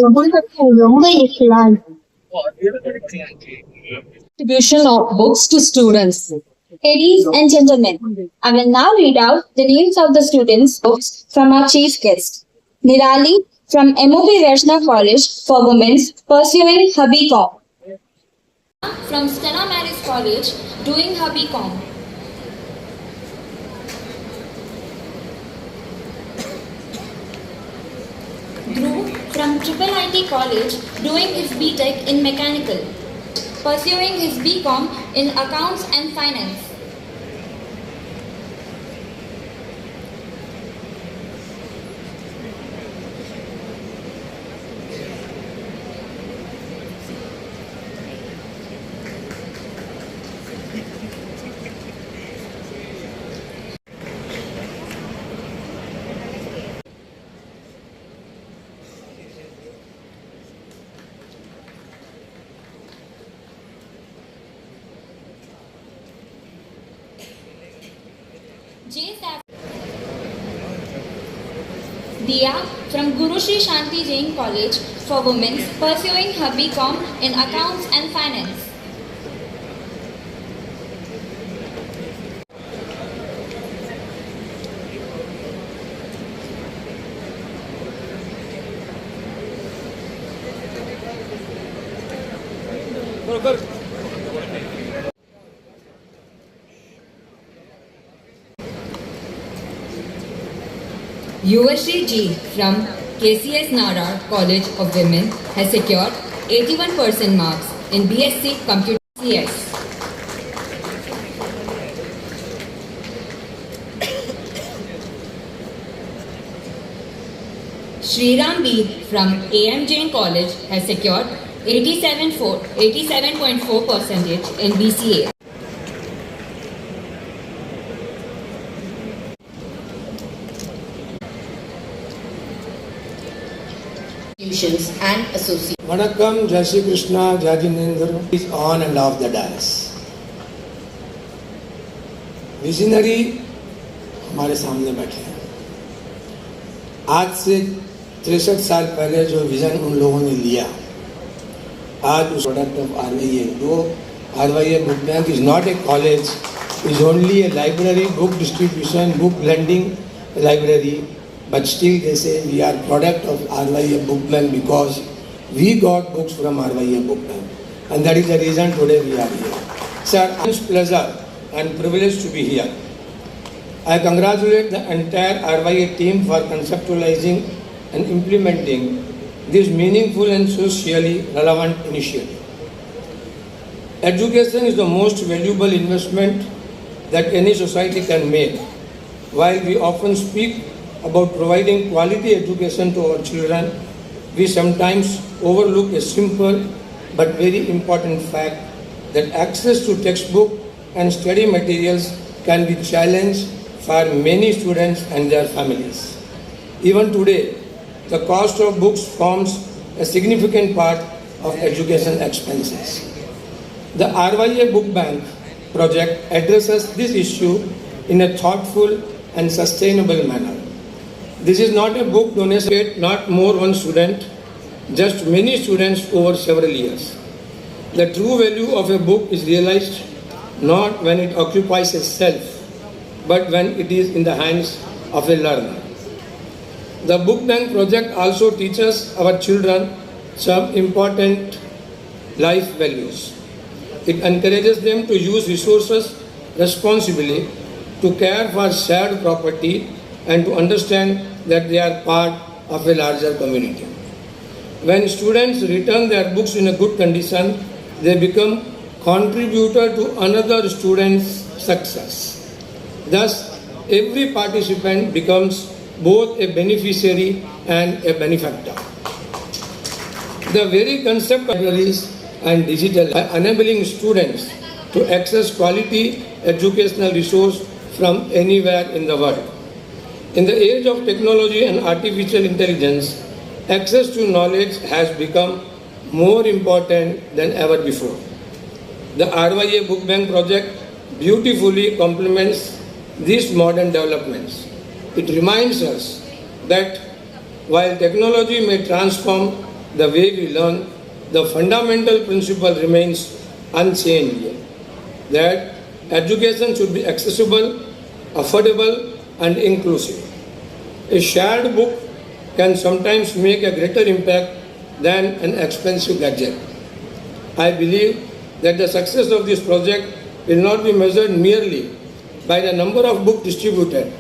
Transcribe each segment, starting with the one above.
Distribution of books to students. Ladies and gentlemen, I will now read out the names of the students' books from our chief guest. Nirali from MOP Vaishnav College for Women pursuing her BCom. From Stella Maris College doing her BCom. Dhruv from Triple IT College doing his BTech in Mechanical, pursuing his BCom in Accounts and Finance. Diya from Guru Shri Shanti Jain College for Women pursuing her BCom in Accounts and Finance. Yuvashri G from KCS Narar College of Women has secured 81% marks in BSc Computer CS. Shriram B from AM Jain College has secured 87.4% in BCA. Institutions and associations. Vanakkam, Jai Shri Krishna, Jai Jinendra is on and off the dais. Visionary हमारे सामने बैठे हैं. आज से 63 साल पहले जो vision उन लोगों ने लिया, आज उस प्रोडक्ट ऑफ RYA. दो RYA book bank is not a college, is only A library, book distribution, book blending library. But still they say we are product of RYA Book Bank because we got books from RYA Book Bank. And that is the reason today we are here. Sir, it's pleasure and privilege to be here. I congratulate the entire RYA team for conceptualizing and implementing this meaningful and socially relevant initiative. Education is the most valuable investment that any society can make. While we often speak about providing quality education to our children, we sometimes overlook a simple but very important fact that access to textbook and study materials can be challenged for many students and their families. Even today, the cost of books forms a significant part of education expenses. The RYA Book Bank project addresses this issue in a thoughtful and sustainable manner. This is not a book donation, not more one student, just many students over several years. The true value of a book is realized not when it occupies a shelf, but when it is in the hands of a learner. The Book Bank project also teaches our children some important life values. It encourages them to use resources responsibly, to care for shared property, and to understand that they are part of a larger community. When students return their books in a good condition, they become contributor to another student's success. Thus, every participant becomes both a beneficiary and a benefactor. The very concept of libraries and digital are enabling students to access quality educational resource from anywhere in the world. In the age of technology and artificial intelligence, access to knowledge has become more important than ever before. The RYA Book Bank project beautifully complements these modern developments. It reminds us that while technology may transform the way we learn, the fundamental principle remains unchanged, that education should be accessible, affordable, and inclusive. A shared book can sometimes make a greater impact than an expensive gadget. I believe that the success of this project will not be measured merely by the number of books distributed.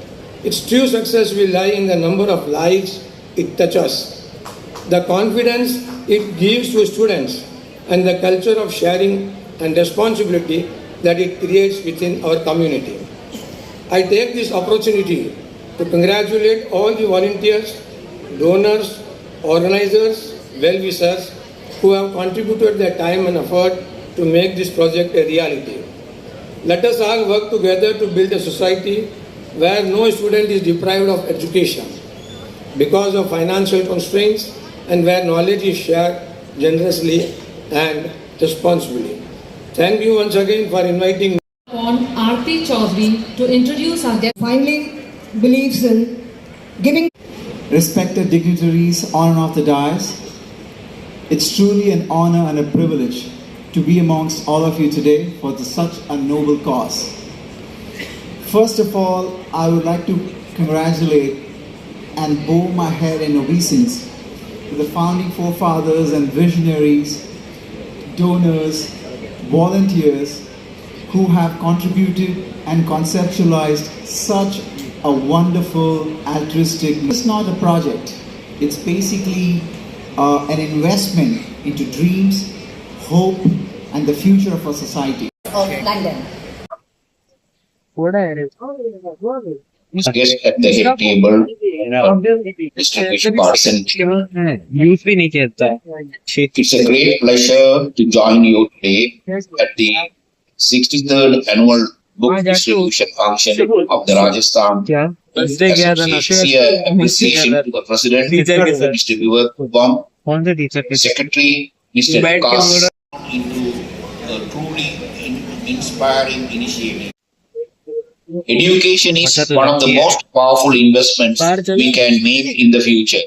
Its true success will lie in the number of lives it touches, the confidence it gives to students, and the culture of sharing and responsibility that it creates within our community. I take this opportunity to congratulate all the volunteers, donors, organizers, well-wishers who have contributed their time and effort to make this project a reality. Let us all work together to build a society where no student is deprived of education because of financial constraints and where knowledge is shared generously and responsibly. Thank you once again for inviting me. On Aarti Chaudhary to introduce our guest. Finally, believes in giving. Respected dignitaries on and off the dais, it's truly an honor and a privilege to be amongst all of you today for such a noble cause. First of all, I would like to congratulate and bow my head in obeisance to the founding forefathers and visionaries, donors, volunteers who have contributed and conceptualized such a wonderful altruistic. It's not a project, it's basically an investment into dreams, hope, and the future of our society. Of London. Guest at the head table, distinguished person. Use भी नहीं कहता है It's a great pleasure to join you today at the 63rd annual book distribution function of the Rajasthan क्या Thursday गया था ना Sincere appreciation to the President, Teacher के साथ। Mr. Vivek Kupam, कौन से टीचर के Secretary, Mr. बैठ के बोल Vikas, into a truly inspiring initiative. Education is one of the most powerful investments we can make in the future.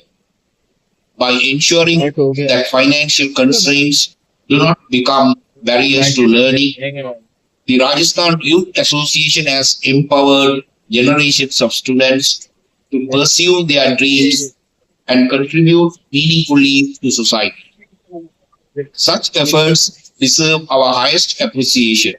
By ensuring that financial constraints do not become barriers to learning, the Rajasthan Youth Association has empowered generations of students to pursue their dreams and contribute meaningfully to society. Such efforts deserve our highest appreciation.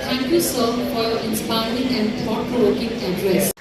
Thank you, sir, for your inspiring and thought-provoking address.